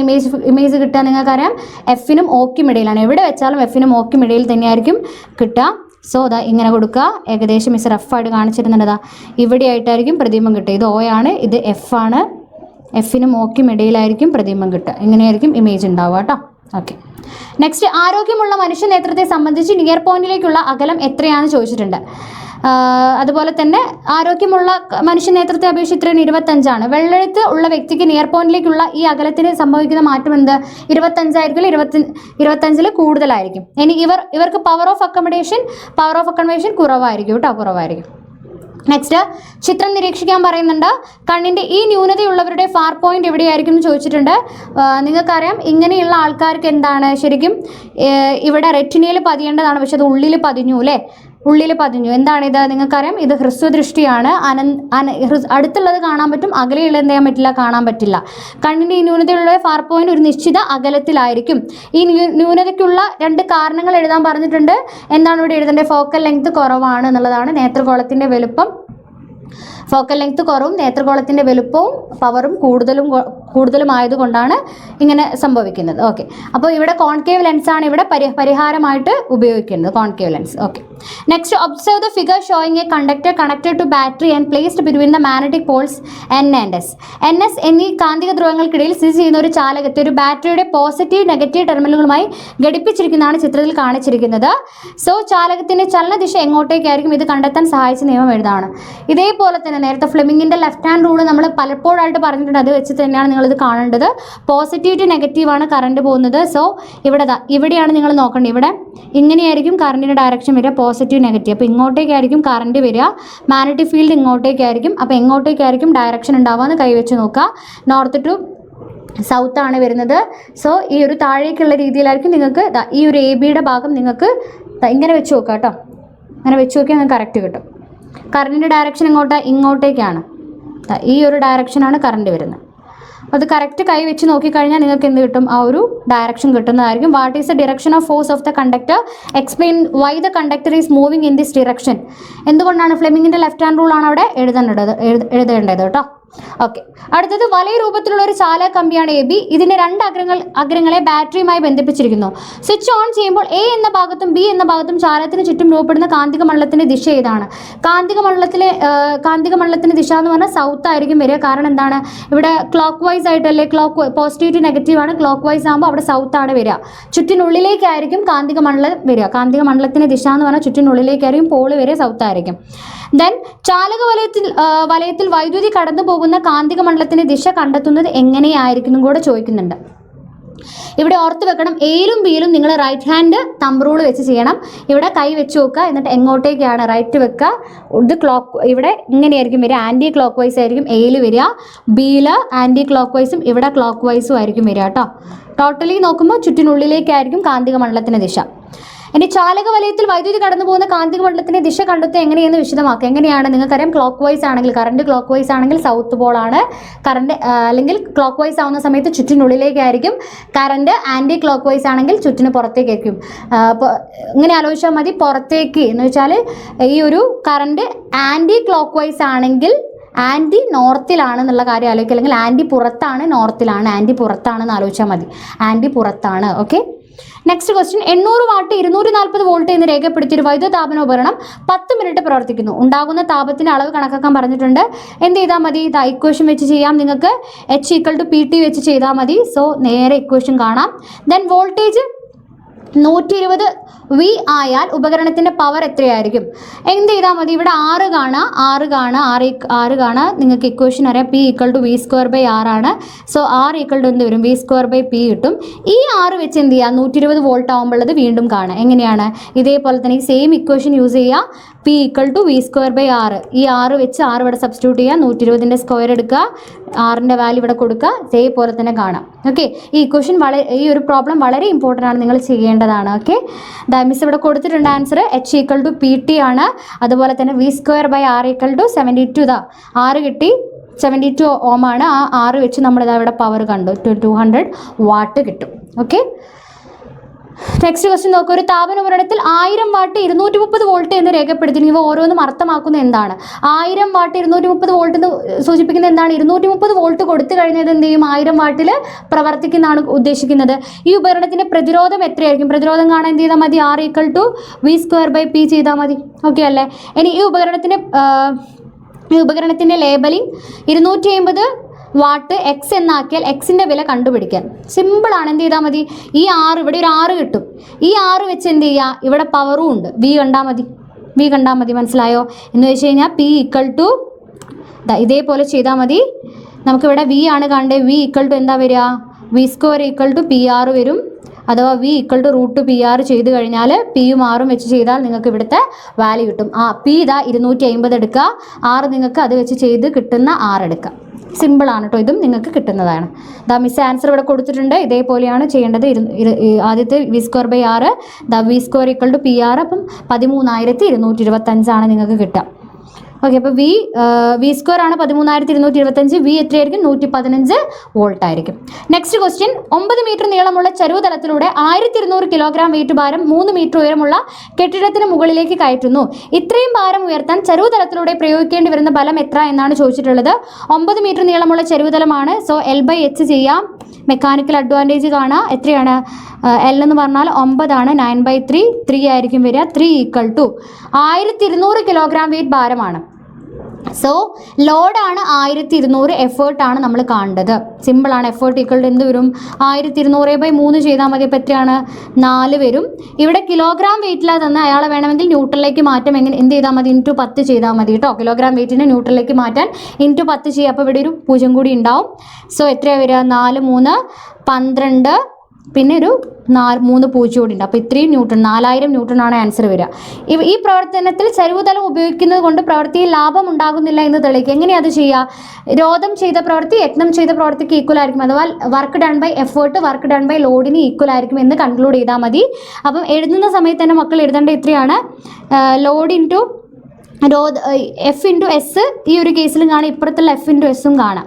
ഇമേജ് കിട്ടുക? നിങ്ങൾക്കറിയാം, എഫിനും ഓക്കും ഇടയിലാണ്. എവിടെ വെച്ചാലും എഫിനും ഓക്കും ഇടയിൽ തന്നെയായിരിക്കും കിട്ടുക. സോ അതാ ഇങ്ങനെ കൊടുക്കുക. ഏകദേശം മിസ് റഫായിട്ട് കാണിച്ചിരുന്നുണ്ട്. അതാ ഇവിടെ ആയിട്ടായിരിക്കും പ്രതിബിംബം കിട്ടുക. ഇത് O ആണ്, ഇത് F ആണ്. എഫിനും ഓക്കും ഇടയിലായിരിക്കും പ്രതിബിംബം കിട്ടുക. ഇങ്ങനെയായിരിക്കും ഇമേജ് ഉണ്ടാവുക കേട്ടോ. ഓക്കെ. നെക്സ്റ്റ്, ആരോഗ്യമുള്ള മനുഷ്യ നേത്രത്തെ സംബന്ധിച്ച് നിയർ പോയിന്റിലേക്കുള്ള അകലം എത്രയാണെന്ന് ചോദിച്ചിട്ടുണ്ട്. അതുപോലെ തന്നെ ആരോഗ്യമുള്ള മനുഷ്യ നേത്രത്തെ അപേക്ഷിച്ച് 25 ആണ്. വെള്ളെഴുത്ത് ഉള്ള വ്യക്തിക്ക് നിയർ പോയിന്റിലേക്കുള്ള ഈ അകലത്തിന് സംഭവിക്കുന്ന മാറ്റം എന്ത്? 25 ആയിരിക്കും. 25 കൂടുതലായിരിക്കും. ഇനി ഇവർക്ക് പവർ ഓഫ് അക്കോമഡേഷൻ കുറവായിരിക്കും കേട്ടോ, കുറവായിരിക്കും. നെക്സ്റ്റ്, ചിത്രം നിരീക്ഷിക്കാൻ പറയുന്നുണ്ട്. കണ്ണിൻ്റെ ഈ ന്യൂനതയുള്ളവരുടെ ഫാർ പോയിന്റ് എവിടെയായിരിക്കും എന്ന് ചോദിച്ചിട്ടുണ്ട്. നിങ്ങൾക്കറിയാം, ഇങ്ങനെയുള്ള ആൾക്കാർക്ക് എന്താണ് ശരിക്കും ഇവിടെ റെറ്റിനയിൽ പതിയേണ്ടതാണ്. പക്ഷെ അത് ഉള്ളിൽ പതിഞ്ഞു അല്ലേ? ഉള്ളിൽ പതിഞ്ഞു. എന്താണിത്? നിങ്ങൾക്കറിയാം, ഇത് ഹ്രസ്വദൃഷ്ടിയാണ്. അടുത്തുള്ളത് കാണാൻ പറ്റും, അകലെയുള്ളത് എന്ത് ചെയ്യാൻ പറ്റില്ല? കാണാൻ പറ്റില്ല. കണ്ണിൻ്റെ ഈ ന്യൂനതയുള്ള ഫാർ പോയിന്റ് ഒരു നിശ്ചിത അകലത്തിലായിരിക്കും. ഈ ന്യൂനതയ്ക്കുള്ള 2 കാരണങ്ങൾ എഴുതാൻ പറഞ്ഞിട്ടുണ്ട്. എന്താണ് ഇവിടെ എഴുതേണ്ടത്? ഫോക്കൽ ലെങ്ത് കുറവാണ് എന്നുള്ളതാണ്. നേത്രഗോളത്തിൻ്റെ വലുപ്പം, ഫോക്കൽ ലെങ്ത് കുറവും നേത്രഗോളത്തിൻ്റെ വലുപ്പവും പവറും കൂടുതലും ആയതുകൊണ്ടാണ് ഇങ്ങനെ സംഭവിക്കുന്നത്. ഓക്കെ. അപ്പോൾ ഇവിടെ കോൺകേവ് ലെൻസാണ് ഇവിടെ പരിഹാരമായിട്ട് ഉപയോഗിക്കുന്നത്, concave lens. Okay. Next, observe the figure showing a conductor connected to battery and placed between the magnetic poles N and S. NS എന്നീ കാന്തിക ധ്രുവങ്ങൾക്കിടയിൽ സ്ഥിതി ചെയ്യുന്ന ഒരു ചാലകത്തെ ഒരു ബാറ്ററിയുടെ പോസിറ്റീവ് നെഗറ്റീവ് ടെർമിനലുകളുമായി ഘടിപ്പിച്ചിരിക്കുന്നതാണ് ചിത്രത്തിൽ കാണിച്ചിരിക്കുന്നത്. സോ ചാലകത്തിൻ്റെ ചലനദിശ എങ്ങോട്ടേക്കായിരിക്കും? ഇത് കണ്ടെത്താൻ സഹായിച്ച നിയമം എഴുതാണ്. ഇതേപോലെ തന്നെ നേരത്തെ ഫ്ലെമിങ്ങിൻ്റെ ലെഫ്റ്റ് ഹാൻഡ് റൂൾ നമ്മൾ പലപ്പോഴായിട്ട് പറഞ്ഞിട്ടുണ്ട്. അത് വെച്ച് തന്നെയാണ് നിങ്ങളിത് കാണേണ്ടത്. പോസിറ്റീവ് ടു നെഗറ്റീവാണ് കറണ്ട് പോകുന്നത്. സോ ഇവിടെയാണ് നിങ്ങൾ നോക്കേണ്ടത്. ഇവിടെ ഇങ്ങനെയായിരിക്കും കറണ്ടിൻ്റെ ഡയറക്ഷൻ വരിക, പോസിറ്റീവ് നെഗറ്റീവ്. അപ്പോൾ ഇങ്ങോട്ടേക്കായിരിക്കും കറണ്ട് വരിക. മാഗ്നറ്റിക് ഫീൽഡ് ഇങ്ങോട്ടേക്കായിരിക്കും. അപ്പോൾ എങ്ങോട്ടേക്കായിരിക്കും ഡയറക്ഷൻ ഉണ്ടാവുക കൈവച്ച് നോക്കുക. നോർത്ത് ടു സൗത്ത് ആണ് വരുന്നത്. സോ ഈ ഒരു താഴേക്കുള്ള രീതിയിലായിരിക്കും നിങ്ങൾക്ക് ഈ ഒരു AB ഭാഗം നിങ്ങൾക്ക് ഇങ്ങനെ വെച്ച് നോക്കുക കേട്ടോ. അങ്ങനെ വെച്ച് നോക്കിയാൽ നിങ്ങൾക്ക് കറക്റ്റ് കിട്ടും. കറണ്ടിൻ്റെ ഡയറക്ഷൻ ഇങ്ങോട്ടേക്കാണ്. ഈ ഒരു ഡയറക്ഷനാണ് കറണ്ട് വരുന്നത്. അപ്പോൾ അത് കറക്റ്റ് കൈ വെച്ച് നോക്കിക്കഴിഞ്ഞാൽ നിങ്ങൾക്ക് എന്ത് കിട്ടും? ആ ഒരു ഡയറക്ഷൻ കിട്ടുന്നതായിരിക്കും. What is the direction of force of the conductor? Explain why the conductor is moving in this direction. എന്തുകൊണ്ടാണ്? ഫ്ലെമിങ്ങിൻ്റെ ലെഫ്റ്റ് ഹാൻഡ് റൂളാണ് അവിടെ എഴുതേണ്ടത് കേട്ടോ. ഓക്കെ, അടുത്തത് വലയ രൂപത്തിലുള്ള ഒരു ചാലക കമ്പിയാണ് എ ബി. ഇതിന്റെ രണ്ട് അഗ്രങ്ങളെ ബാറ്ററിയുമായി ബന്ധിപ്പിച്ചിരിക്കുന്നു. സ്വിച്ച് ഓൺ ചെയ്യുമ്പോൾ എ എന്ന ഭാഗത്തും ബി എന്ന ഭാഗത്തും ചാലകത്തിന് ചുറ്റും രൂപപ്പെടുന്ന കാന്തിക മണ്ഡലത്തിന്റെ ദിശ ഏതാണ്? കാന്തിക മണ്ഡലത്തിന്റെ ദിശ എന്ന് പറഞ്ഞാൽ സൗത്ത് ആയിരിക്കും വരിക. കാരണം എന്താണ്, ഇവിടെ ക്ലോക്ക് വൈസ് ആയിട്ടല്ലേ, പോസിറ്റീവ് ടു നെഗറ്റീവ് ആണ്. ക്ലോക്ക് വൈസ് ആകുമ്പോൾ അവിടെ സൗത്ത് ആണ് വരിക. ചുറ്റിനുള്ളിലേക്കായിരിക്കും കാന്തിക മണ്ഡലം വരിക. കാന്തിക മണ്ഡലത്തിന്റെ ദിശ എന്ന് പറഞ്ഞാൽ ചുറ്റിനുള്ളിലേക്കായിരിക്കും, പോള് വരെ സൗത്ത് ആയിരിക്കും. ദെൻ ചാലക വലയത്തിൽ വൈദ്യുതി കടന്നു പോകുന്ന കാന്തിക മണ്ഡലത്തിന്റെ ദിശ കണ്ടെത്തുന്നത് എങ്ങനെയായിരിക്കും കൂടെ ചോദിക്കുന്നുണ്ട്. ഇവിടെ ഓർത്ത് വെക്കണം, എയിലും ബിയിലും നിങ്ങൾ റൈറ്റ് ഹാൻഡ് തമ്പ് റൂൾ വെച്ച് ചെയ്യണം. ഇവിടെ കൈ വെച്ച് നോക്കുക, എന്നിട്ട് എങ്ങോട്ടേക്കാണ് റൈറ്റ് വെക്കുക. ഇത് ഇവിടെ ഇങ്ങനെയായിരിക്കും വരിക, ആൻറ്റി ക്ലോക്ക് വൈസ് ആയിരിക്കും എയിൽ വരിക, ബിയിൽ ആൻറ്റി ക്ലോക്ക് വൈസും ഇവിടെ ക്ലോക്ക് വൈസും ആയിരിക്കും വരിക കേട്ടോ. ടോട്ടലി നോക്കുമ്പോൾ ചുറ്റിനുള്ളിലേക്കായിരിക്കും കാന്തിക മണ്ഡലത്തിന്റെ ദിശ. ഇനി ചാലക വലയത്തിൽ വൈദ്യുതി കടന്നു പോകുന്ന കാന്തിക മണ്ഡലത്തിന്റെ ദിശ കണ്ടെത്തുക എങ്ങനെയെന്ന് വിശദമാക്കുക. എങ്ങനെയാണ്? നിങ്ങൾക്കറിയാം, ക്ലോക്ക് വൈസ് ആണെങ്കിൽ, കറണ്ട് ക്ലോക്ക് വൈസ് ആണെങ്കിൽ സൗത്ത് പോളാണ് കറണ്ട്, അല്ലെങ്കിൽ ക്ലോക്ക് വൈസ് ആവുന്ന സമയത്ത് ചുറ്റിനുള്ളിലേക്കായിരിക്കും. കറണ്ട് ആൻറ്റി ക്ലോക്ക് വൈസ് ആണെങ്കിൽ ചുറ്റിന് പുറത്തേക്കായിരിക്കും. ഇങ്ങനെ ആലോചിച്ചാൽ മതി, പുറത്തേക്ക് എന്ന് വെച്ചാൽ ഈ ഒരു കറണ്ട് ആൻറ്റി ക്ലോക്ക് വൈസ് ആണെങ്കിൽ ആൻറ്റി നോർത്തിലാണെന്നുള്ള കാര്യം ആലോചിക്കുക, അല്ലെങ്കിൽ ആൻറ്റി പുറത്താണ് നോർത്തിലാണ്, ആൻറ്റി പുറത്താണെന്ന് ആലോചിച്ചാൽ മതി. ആൻറ്റി പുറത്താണ്. Okay, next question. 800 what 240 volt എന്ന് രേഖപ്പെടുത്തിയ ഒരു വൈദ്യുതാപന ഉപകരണം 10 മിനിറ്റ് പ്രവർത്തിക്കുന്നു. ഉണ്ടാകുന്ന താപത്തിന്റെ അളവ് കണക്കാക്കാൻ പറഞ്ഞിട്ടുണ്ട്. എന്ത് ചെയ്താൽ മതി? ഇത് ഇക്വേഷൻ വെച്ച് ചെയ്യാം. നിങ്ങൾക്ക് H=PT വെച്ച് ചെയ്താൽ മതി. സോ നേരെ ഇക്വേഷൻ കാണാം. ദെൻ വോൾട്ടേജ് 120 വി ആയാൽ ഉപകരണത്തിന്റെ പവർ എത്രയായിരിക്കും? എന്ത് ചെയ്താൽ മതി? ഇവിടെ 6 കാണാം. നിങ്ങൾക്ക് ഇക്വേഷൻ അറിയാം, P=V²/R ആണ്. സോ R എന്ത് വരും? V²/P കിട്ടും. ഈ 6 വെച്ച് എന്ത് ചെയ്യുക? 120 വോൾട്ട് ആകുമ്പോഴത് വീണ്ടും കാണാം. എങ്ങനെയാണ്? ഇതേപോലെ തന്നെ ഈ സെയിം ഇക്വേഷൻ യൂസ് ചെയ്യുക. P=V²/R. ഈ 6 വെച്ച് 6 ഇവിടെ സബ്സ്റ്റിറ്റ്യൂട്ട് ചെയ്യുക, 120ന്റെ സ്ക്വയർ എടുക്കുക, ആറിൻ്റെ വാല്യൂ ഇവിടെ കൊടുക്കുക, ഇതേപോലെ തന്നെ കാണാം. ഓക്കെ, ഈ ഇക്വേഷൻ ഈ ഒരു പ്രോബ്ലം വളരെ ഇമ്പോർട്ടൻ്റ് ആണ്, നിങ്ങൾ ചെയ്യേണ്ടതാണ്. ഓക്കെ, മിസ് ഇവിടെ കൊടുത്തിട്ടുണ്ട് ആൻസർ. H=PT ആണ്. അതുപോലെ തന്നെ V²/R = 72. R കിട്ടി, 72 ഓം ആണ്. ആ 6 വെച്ച് നമ്മൾ ഇവിടെ പവർ കണ്ടു, 200 വാട്ട് കിട്ടും. ഓക്കെ, നെക്സ്റ്റ് ക്വസ്റ്റ്യൻ നോക്കുക. ഒരു താപന ഉപകരണത്തിൽ 1000 വാട്ട് 230 വോൾട്ട് എന്ന് രേഖപ്പെടുത്തിയിരുന്നു. ഇവ ഓരോന്നും അർത്ഥമാക്കുന്നത് എന്താണ്? 1000 വാട്ട് 230 വോൾട്ട് എന്ന് സൂചിപ്പിക്കുന്നത് എന്താണ്? 230 വോൾട്ട് കൊടുത്തു കഴിഞ്ഞത് എന്ത് ചെയ്യും? 1000 വാട്ടിൽ പ്രവർത്തിക്കുന്നതാണ് ഉദ്ദേശിക്കുന്നത്. ഈ ഉപകരണത്തിന്റെ പ്രതിരോധം എത്രയായിരിക്കും? പ്രതിരോധം കാണാൻ എന്ത് ചെയ്താൽ മതി? R=V²/P ചെയ്താൽ മതി. ഓക്കെ അല്ലേ? ഇനി ഈ ഉപകരണത്തിന്റെ ലേബലിംഗ് 250 വാട്ട് എക്സ് എന്നാക്കിയാൽ എക്സിൻ്റെ വില കണ്ടുപിടിക്കാൻ സിമ്പിളാണ്. എന്ത് ചെയ്താൽ മതി? ഈ 6, ഇവിടെ ഒരു 6 കിട്ടും. ഈ 6 വെച്ച് എന്ത് ചെയ്യുക? ഇവിടെ പവറും ഉണ്ട്, V കണ്ടാൽ മതി. മനസ്സിലായോ? എന്ന് വെച്ച് കഴിഞ്ഞാൽ P= ഇതേപോലെ ചെയ്താൽ മതി. നമുക്കിവിടെ V ആണ് കാണേണ്ടത്. V= എന്താ വരിക? V² PR വരും. അഥവാ V=√PR ചെയ്ത് കഴിഞ്ഞാൽ പിയും ആറും വെച്ച് ചെയ്താൽ നിങ്ങൾക്ക് ഇവിടുത്തെ വാല്യൂ കിട്ടും. P 250 എടുക്കുക, R നിങ്ങൾക്ക് അത് വെച്ച് ചെയ്ത് കിട്ടുന്ന R എടുക്കുക. സിമ്പിളാണ് കേട്ടോ, ഇതും നിങ്ങൾക്ക് കിട്ടുന്നതാണ്. മിസ് ആൻസർ ഇവിടെ കൊടുത്തിട്ടുണ്ട്. ഇതേപോലെയാണ് ചെയ്യേണ്ടത്. ആദ്യത്തെ V²/R, V² PR. അപ്പം 13,225 നിങ്ങൾക്ക് കിട്ടുക. ഓക്കെ, അപ്പോൾ V² ആണ് 13,225. V എത്രയായിരിക്കും? 115 വോൾട്ട് ആയിരിക്കും. Next question. 9 മീറ്റർ നീളമുള്ള ചരുവുതലത്തിലൂടെ 1200 കിലോഗ്രാം വെയിറ്റ് ഭാരം 3 മീറ്റർ ഉയരമുള്ള കെട്ടിടത്തിന് മുകളിലേക്ക് കയറ്റുന്നു. ഇത്രയും ഭാരം ഉയർത്താൻ ചരുവുതലത്തിലൂടെ പ്രയോഗിക്കേണ്ടി വരുന്ന ബലം എത്ര എന്നാണ് ചോദിച്ചിട്ടുള്ളത്. 9 മീറ്റർ നീളമുള്ള ചരുവുതലമാണ്. സോ L/H ചെയ്യാം. മെക്കാനിക്കൽ അഡ്വാൻറ്റേജ് കാണാം. എത്രയാണ്? L എന്ന് പറഞ്ഞാൽ 9 ആണ്. 9/3 3 ആയിരിക്കും വരിക. 3 = 1200 കിലോഗ്രാം വെയിറ്റ് ഭാരമാണ്. സോ ലോഡാണ് 1200, എഫേർട്ടാണ് നമ്മൾ കാണേണ്ടത്. സിമ്പിളാണ്. എഫേർട്ട് = എന്ത് വരും? 1200/3 ചെയ്താൽ മതി. അപ്പോൾ എത്രയാണ്? 4 വരും. ഇവിടെ കിലോഗ്രാം വെയിറ്റിലാണ് തന്നെ. അയാളെ വേണമെങ്കിൽ ന്യൂട്രലിലേക്ക് മാറ്റാം. എന്ത് ചെയ്താൽ മതി? × 10 ചെയ്താൽ മതി കേട്ടോ. കിലോഗ്രാം വെയിറ്റിനെ ന്യൂട്രലിലേക്ക് മാറ്റാൻ × 10 ചെയ്യുക. അപ്പോൾ ഇവിടെ ഒരു 0 കൂടി ഉണ്ടാവും. സോ എത്രയാണ് വരിക? 4 3 12, പിന്നെ ഒരു 3 0 കൂടി ഉണ്ട്. അപ്പോൾ ഇത്രയും ന്യൂട്ടൺ, 4000 ന്യൂട്ടൺ ആണ് ആൻസർ വരിക. ഈ പ്രവർത്തനത്തിൽ ചരിവുതലം ഉപയോഗിക്കുന്നത് കൊണ്ട് പ്രവൃത്തിയിൽ ലാഭം ഉണ്ടാകുന്നില്ല എന്ന് തെളിയിക്കുക. എങ്ങനെയാണ് അത് ചെയ്യുക? രോധം ചെയ്ത പ്രവൃത്തി യത്നം ചെയ്ത പ്രവൃത്തിക്ക് ഈക്വൽ ആയിരിക്കും. അഥവാ work done by effort work done by ലോഡിന് ഈക്വൽ ആയിരിക്കും എന്ന് കൺക്ലൂഡ് ചെയ്താൽ മതി. അപ്പം എഴുതുന്ന സമയത്ത് തന്നെ മക്കൾ എഴുതേണ്ട ഇത്രയാണ്. Load F × S. ഈ ഒരു കേസിലും കാണാം, ഇപ്പുറത്തുള്ള F × S കാണാം.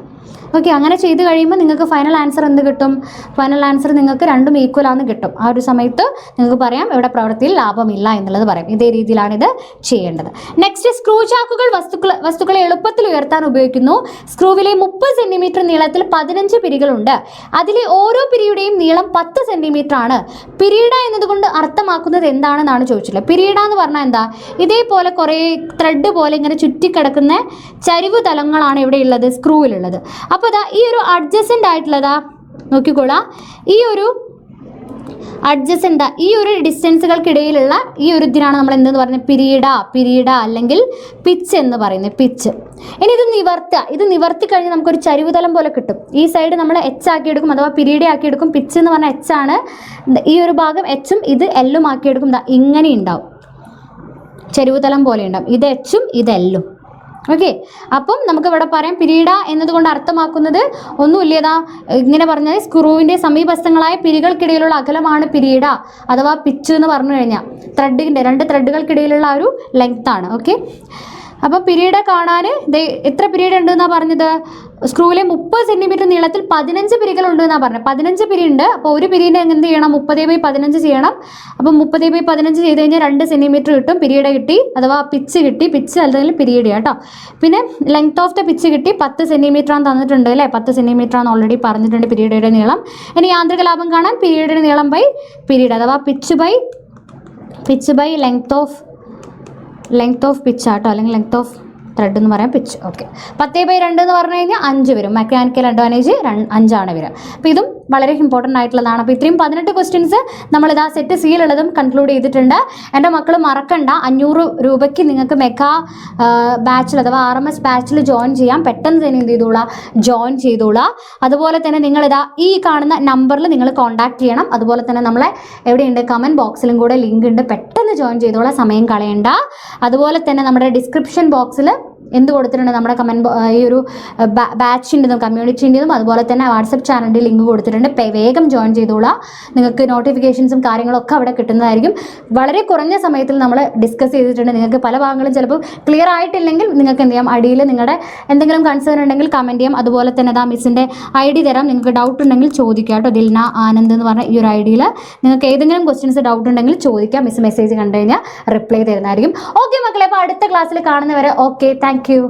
ഓക്കെ, അങ്ങനെ ചെയ്ത് കഴിയുമ്പോൾ നിങ്ങൾക്ക് ഫൈനൽ ആൻസർ എന്ത് കിട്ടും? ഫൈനൽ ആൻസർ നിങ്ങൾക്ക് രണ്ടും ഈക്വൽ ആണെന്ന് കിട്ടും. ആ ഒരു സമയത്ത് നിങ്ങൾക്ക് പറയാം ഇവിടെ പ്രവൃത്തിയിൽ ലാഭമില്ല എന്നുള്ളത് പറയാം. ഇതേ രീതിയിലാണ് ഇത് ചെയ്യേണ്ടത്. നെക്സ്റ്റ്, സ്ക്രൂ ചാക്കുകൾ വസ്തുക്കളെ എളുപ്പത്തിൽ ഉയർത്താൻ ഉപയോഗിക്കുന്നു. സ്ക്രൂവിലെ 30 സെന്റിമീറ്റർ നീളത്തിൽ 15 പിരികളുണ്ട്. അതിലെ ഓരോ പിരിയുടെയും നീളം 10 സെന്റിമീറ്റർ ആണ്. പിരീഡ എന്നതുകൊണ്ട് അർത്ഥമാക്കുന്നത് എന്താണെന്നാണ് ചോദിച്ചിട്ടുള്ളത്. പിരീഡ എന്ന് പറഞ്ഞാൽ എന്താ? ഇതേപോലെ കുറേ ത്രെഡ് പോലെ ഇങ്ങനെ ചുറ്റിക്കിടക്കുന്ന ചരിവ് തലങ്ങളാണ് ഇവിടെ ഉള്ളത്, സ്ക്രൂവിലുള്ളത്. അപ്പോൾ ഇതാ ഈ ഒരു അഡ്ജസൻ്റ് ആയിട്ടുള്ളതാ നോക്കിക്കോളാം, ഈ ഒരു അഡ്ജസൻ്റ്, ഈ ഒരു ഡിസ്റ്റൻസുകൾക്കിടയിലുള്ള ഈ ഒരു ഇതിനാണ് നമ്മൾ എന്തെന്ന് പറയുന്നത്? പിരീഡ അല്ലെങ്കിൽ പിച്ച് എന്ന് പറയുന്നത്, പിച്ച്. ഇനി ഇത് നിവർത്തി കഴിഞ്ഞ് നമുക്കൊരു ചരിവുതലം പോലെ കിട്ടും. ഈ സൈഡ് നമ്മൾ എച്ച് ആക്കിയെടുക്കും, അഥവാ പിരീഡ ആക്കിയെടുക്കും. പിച്ച് എന്ന് പറഞ്ഞാൽ എച്ച് ആണ്. ഈ ഒരു ഭാഗം എച്ചും ഇത് എല്ലും ആക്കിയെടുക്കും. ഇങ്ങനെ ഉണ്ടാവും, ചരിവുതലം പോലെ ഉണ്ടാവും. ഇത് എച്ചും ഇത് എല്ലും. ഓക്കെ, അപ്പം നമുക്ക് ഇവിടെ പറയാം പിരീഡ എന്നതുകൊണ്ട് അർത്ഥമാക്കുന്നത് ഒന്നുമില്ലേതാ, ഇങ്ങനെ പറഞ്ഞാൽ സ്ക്രൂവിൻ്റെ സമീപസ്ഥങ്ങളായ പിരികൾക്കിടയിലുള്ള അകലമാണ് പിരീഡ അഥവാ പിച്ച് എന്ന് പറഞ്ഞു കഴിഞ്ഞാൽ രണ്ട് ത്രെഡുകൾക്കിടയിലുള്ള ഒരു ലെങ്ത് ആണ്. ഓക്കെ, അപ്പോൾ പിരീഡ കാണാൻ എത്ര പിരീഡ് ഉണ്ട് എന്നാണ് പറഞ്ഞത്? സ്ക്രൂവിലെ 30 സെന്റിമീറ്റർ നീളത്തിൽ 15 പിരികളുണ്ട് എന്നാണ് പറഞ്ഞത്. 15 പിരി ഉണ്ട്. അപ്പോൾ ഒരു പിരീഡിനെ എന്ത് ചെയ്യണം? 30/15 ചെയ്യണം. അപ്പം 30/15 ചെയ്ത് കഴിഞ്ഞാൽ 2 സെന്റിമീറ്റർ കിട്ടും, പിരീഡ് കിട്ടി, അഥവാ പിച്ച് കിട്ടി. പിച്ച് അല്ലെങ്കിൽ പിരീഡ് കേട്ടോ. പിന്നെ ലെങ്ത് ഓഫ് ദ പിച്ച് കിട്ടി, 10 സെന്റിമീറ്റർ ആണ് തന്നിട്ടുണ്ട് അല്ലേ? 10 സെന്റിമീറ്റർ ആണ് ഓൾറെഡി പറഞ്ഞിട്ടുണ്ട് പിരീഡയുടെ നീളം. ഇനി യാന്ത്രിക ലാഭം കാണാൻ പിരീഡിയുടെ നീളം ബൈ പിരീഡ്, അഥവാ pitch by length of pitch ആട്ടോ, അല്ലെങ്കിൽ ലെങ്ത് ഓഫ് ത്രെഡ് എന്ന് പറയാം, പിച്ച്. ഓക്കെ, 10/2 എന്ന് പറഞ്ഞു കഴിഞ്ഞാൽ 5 വരും. മെക്കാനിക്കൽ അഡ്വാൻറ്റേജ് 5 വരിക. അപ്പോൾ ഇതും വളരെ ഇമ്പോർട്ടൻ്റ് ആയിട്ടുള്ളതാണ്. അപ്പോൾ ഇത്രയും 18 ക്വസ്റ്റ്യൻസ് നമ്മളിതാ സെറ്റ് സിയിലുള്ളതും കൺക്ലൂഡ് ചെയ്തിട്ടുണ്ട്. എൻ്റെ മക്കൾ മറക്കണ്ട, 500 രൂപയ്ക്ക് നിങ്ങൾക്ക് മെഗാ ബാച്ചിൽ അഥവാ RMS ബാച്ചിൽ ജോയിൻ ചെയ്യാം. പെട്ടെന്ന് തന്നെ എന്ത് ചെയ്തോളാം? ജോയിൻ ചെയ്തോളാം. അതുപോലെ തന്നെ നിങ്ങളിതാ ഈ കാണുന്ന നമ്പറിൽ നിങ്ങൾ കോൺടാക്ട് ചെയ്യണം. അതുപോലെ തന്നെ നമ്മളെ എവിടെയുണ്ട്? കമൻറ്റ് ബോക്സിലും കൂടെ ലിങ്ക് ഉണ്ട്. പെട്ടെന്ന് ജോയിൻ ചെയ്തോളാം, സമയം കളയണ്ട. അതുപോലെ തന്നെ നമ്മുടെ ഡിസ്ക്രിപ്ഷൻ ബോക്സിൽ എന്ത് കൊടുത്തിട്ടുണ്ട്? നമ്മുടെ ഈ ഒരു ബാച്ചിൻ്റെതും കമ്മ്യൂണിറ്റീൻ്റെതും അതുപോലെ തന്നെ വാട്സപ്പ് ചാനലിൻ്റെ ലിങ്ക് കൊടുത്തിട്ടുണ്ട്. വേഗം ജോയിൻ ചെയ്തോളാം. നിങ്ങൾക്ക് നോട്ടിഫിക്കേഷൻസും കാര്യങ്ങളൊക്കെ അവിടെ കിട്ടുന്നതായിരിക്കും. വളരെ കുറഞ്ഞ സമയത്തിൽ നമ്മൾ ഡിസ്കസ് ചെയ്തിട്ടുണ്ട്. നിങ്ങൾക്ക് പല ഭാഗങ്ങളും ചിലപ്പോൾ ക്ലിയർ ആയിട്ടില്ലെങ്കിൽ നിങ്ങൾക്ക് എന്ത് ചെയ്യാം? അടിയിൽ നിങ്ങളുടെ എന്തെങ്കിലും കൺസേൺ ഉണ്ടെങ്കിൽ കമൻറ്റ് ചെയ്യാം. അതുപോലെ തന്നെ അതാ മിസ്സിൻ്റെ ID തരാം. നിങ്ങൾക്ക് ഡൗട്ട് ഉണ്ടെങ്കിൽ ചോദിക്കാം കേട്ടോ. ദിൽന ആനന്ദ് എന്ന് പറഞ്ഞ ഈ ഒരു IDയിൽ നിങ്ങൾക്ക് ഏതെങ്കിലും ക്വസ്റ്റ്യൻസ് ഡൗട്ട് ഉണ്ടെങ്കിൽ ചോദിക്കാം. മിസ് മെസ്സേജ് കണ്ടു കഴിഞ്ഞാൽ റിപ്ലൈ തരുന്നതായിരിക്കും. ഓക്കെ മക്കളെ, അപ്പോൾ അടുത്ത ക്ലാസ്സിൽ കാണുന്നവരെ ഓക്കെ, താങ്ക് യു.